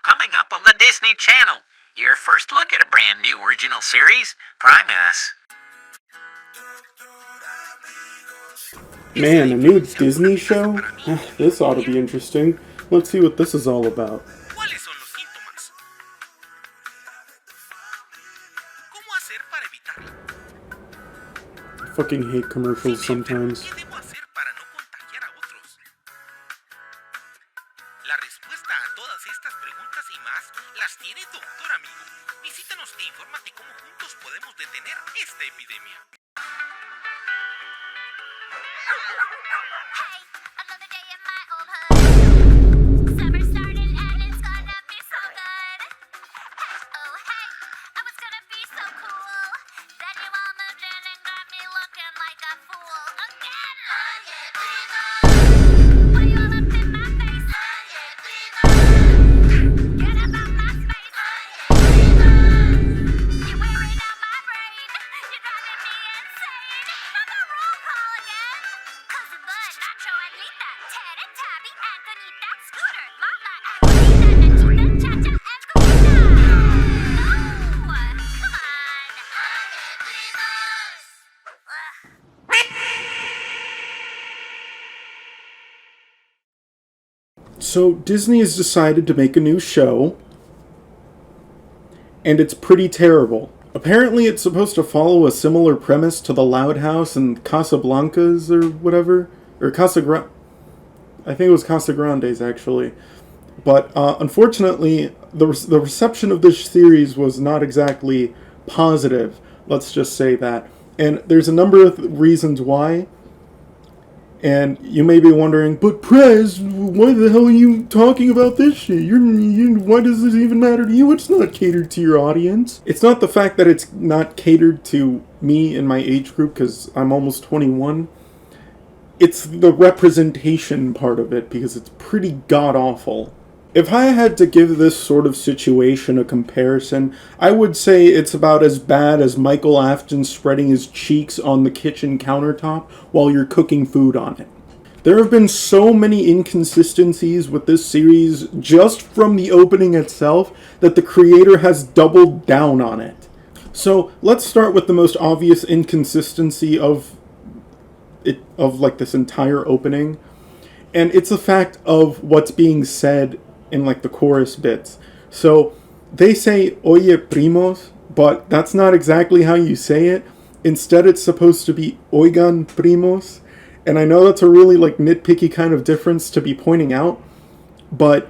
Coming up on the Disney Channel, your first look at a brand new original series, Primus. Man, a new Disney show? This ought to be interesting. Let's see what this is all about. ¿Cuáles son los síntomas? ¿Cómo hacer para evitarlo? I fucking hate commercials sometimes. ¿Qué debo hacer para no contagiar a otros? La respuesta a todas estas preguntas y más las tiene Doctor Amigo. Visítanos e infórmate cómo juntos podemos detener esta epidemia. So Disney has decided to make a new show, and it's pretty terrible. Apparently it's supposed to follow a similar premise to The Loud House and Casablancas or whatever. Or I think it was Casagrandes, actually. But unfortunately, the reception of this series was not exactly positive. Let's just say that. And there's a number of reasons why. And you may be wondering, but Prez, why the hell are you talking about this shit? Why does this even matter to you? It's not catered to your audience. It's not the fact that it's not catered to me and my age group, because I'm almost 21. It's the representation part of it, because it's pretty god-awful. If I had to give this sort of situation a comparison, I would say it's about as bad as Michael Afton spreading his cheeks on the kitchen countertop while you're cooking food on it. There have been so many inconsistencies with this series just from the opening itself that the creator has doubled down on it. So let's start with the most obvious inconsistency of this entire opening, and it's the fact of what's being said in the chorus bits. So they say oye primos, but that's not exactly how you say it. Instead it's supposed to be oigan primos, and I know that's a really nitpicky kind of difference to be pointing out, but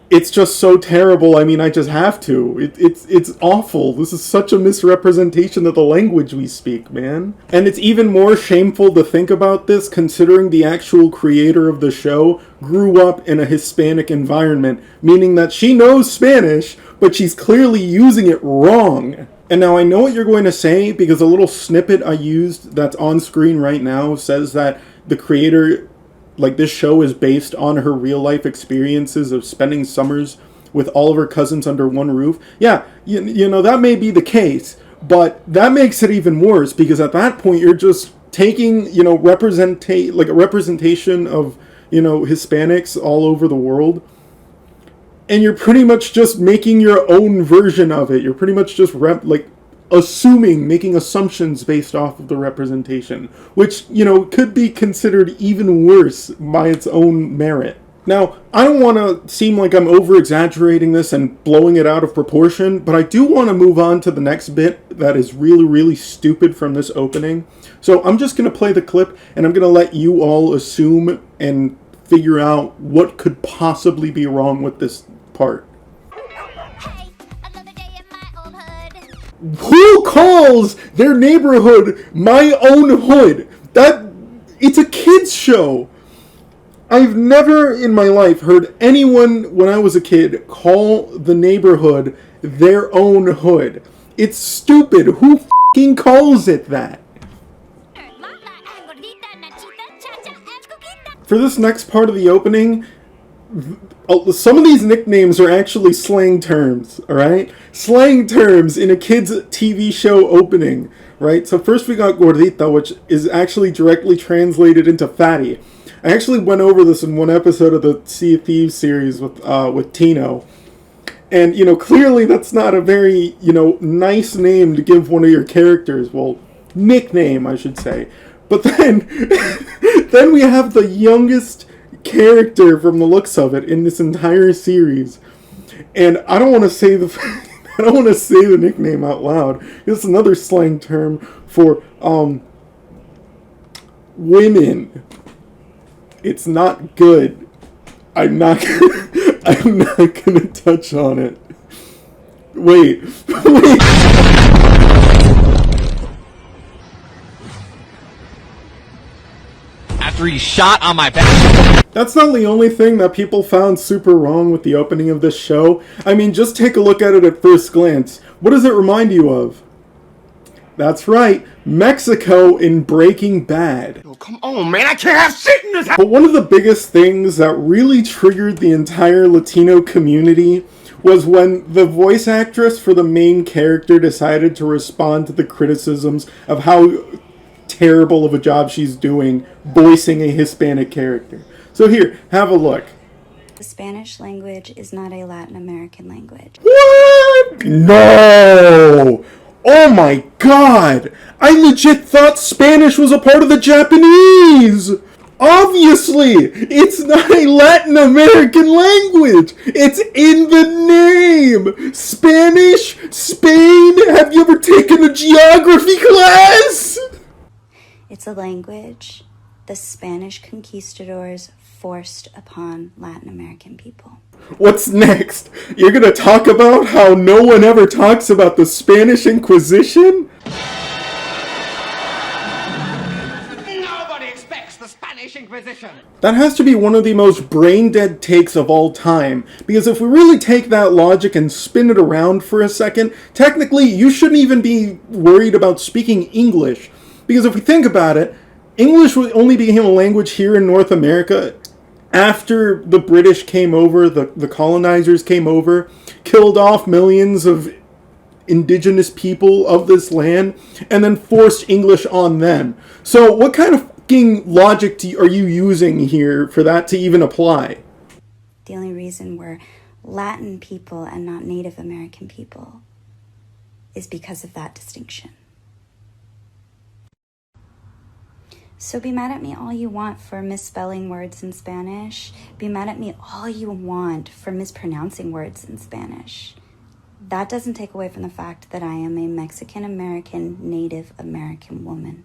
it's just so terrible. I mean, I just have to. It's awful. This is such a misrepresentation of the language we speak, man. And it's even more shameful to think about this considering the actual creator of the show grew up in a Hispanic environment, meaning that she knows Spanish, but she's clearly using it wrong. And now I know what you're going to say, because a little snippet I used that's on screen right now says that the creator, this show is based on her real-life experiences of spending summers with all of her cousins under one roof. Yeah, you know, that may be the case, but that makes it even worse, because at that point you're just taking, a representation of, Hispanics all over the world, and you're pretty much just making your own version of it. You're pretty much just making assumptions based off of the representation, which, could be considered even worse by its own merit. Now, I don't want to seem like I'm over-exaggerating this and blowing it out of proportion, but I do want to move on to the next bit that is really, really stupid from this opening. So I'm just going to play the clip, and I'm going to let you all assume and figure out what could possibly be wrong with this part. Who calls their neighborhood my own hood? It's a kids show. I've never in my life heard anyone when I was a kid call the neighborhood their own hood. It's stupid. Who f***ing calls it that? For this next part of the opening, some of these nicknames are actually slang terms, alright? Slang terms in a kid's TV show opening, right? So first we got Gordita, which is actually directly translated into fatty. I actually went over this in one episode of the Sea of Thieves series with Tino. And, clearly that's not a very, nice name to give one of your characters. Well, nickname, I should say. But then, then we have the youngest character from the looks of it in this entire series. And I don't want to say the nickname out loud. It's another slang term for, women. It's not good. I'm not gonna touch on it. Wait. After he shot on my back. That's not the only thing that people found super wrong with the opening of this show. I mean, just take a look at it at first glance. What does it remind you of? That's right, Mexico in Breaking Bad. Oh, come on, man, I can't have shit in this house! But one of the biggest things that really triggered the entire Latino community was when the voice actress for the main character decided to respond to the criticisms of how terrible of a job she's doing voicing a Hispanic character. So here, have a look. The Spanish language is not a Latin American language. What? No! Oh my god! I legit thought Spanish was a part of the Japanese! Obviously! It's not a Latin American language! It's in the name! Spanish? Spain? Have you ever taken a geography class? It's a language the Spanish conquistadors forced upon Latin American people. What's next? You're gonna talk about how no one ever talks about the Spanish Inquisition? Nobody expects the Spanish Inquisition! That has to be one of the most brain-dead takes of all time, because if we really take that logic and spin it around for a second, technically you shouldn't even be worried about speaking English, because if we think about it, English only became a language here in North America after the British came over, the colonizers came over, killed off millions of indigenous people of this land, and then forced English on them. So what kind of fucking logic are you using here for that to even apply? The only reason we're Latin people and not Native American people is because of that distinction. So be mad at me all you want for misspelling words in Spanish. Be mad at me all you want for mispronouncing words in Spanish. That doesn't take away from the fact that I am a Mexican-American, Native American woman.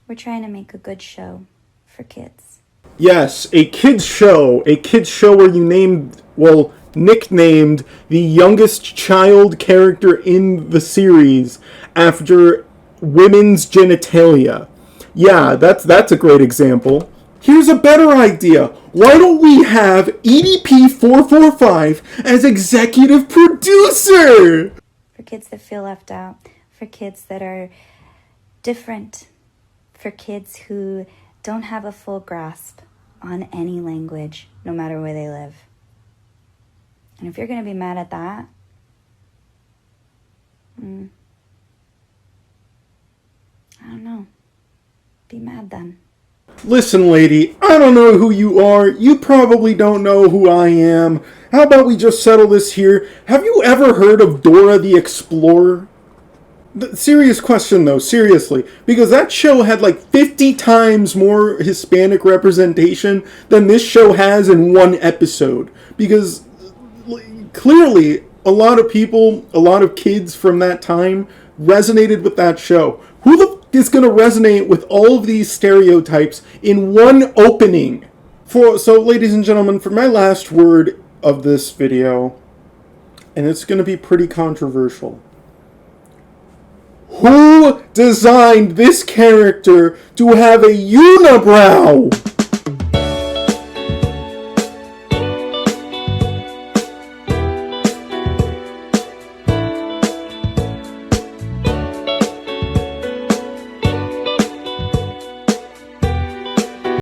We're trying to make a good show for kids. Yes, a kids show where you nicknamed the youngest child character in the series after women's genitalia. Yeah, that's a great example. Here's a better idea. Why don't we have EDP445 as executive producer? For kids that feel left out, for kids that are different, for kids who don't have a full grasp on any language, no matter where they live. And if you're going to be mad at that, I don't know. Be mad then. Listen, lady, I don't know who you are. You probably don't know who I am. How about we just settle this here? Have you ever heard of Dora the Explorer? Serious question, though, seriously. Because that show had like 50 times more Hispanic representation than this show has in one episode. Because clearly, a lot of people, a lot of kids from that time resonated with that show. Who the f*** is going to resonate with all of these stereotypes in one opening? So, ladies and gentlemen, for my last word of this video, and it's going to be pretty controversial. Who designed this character to have a unibrow?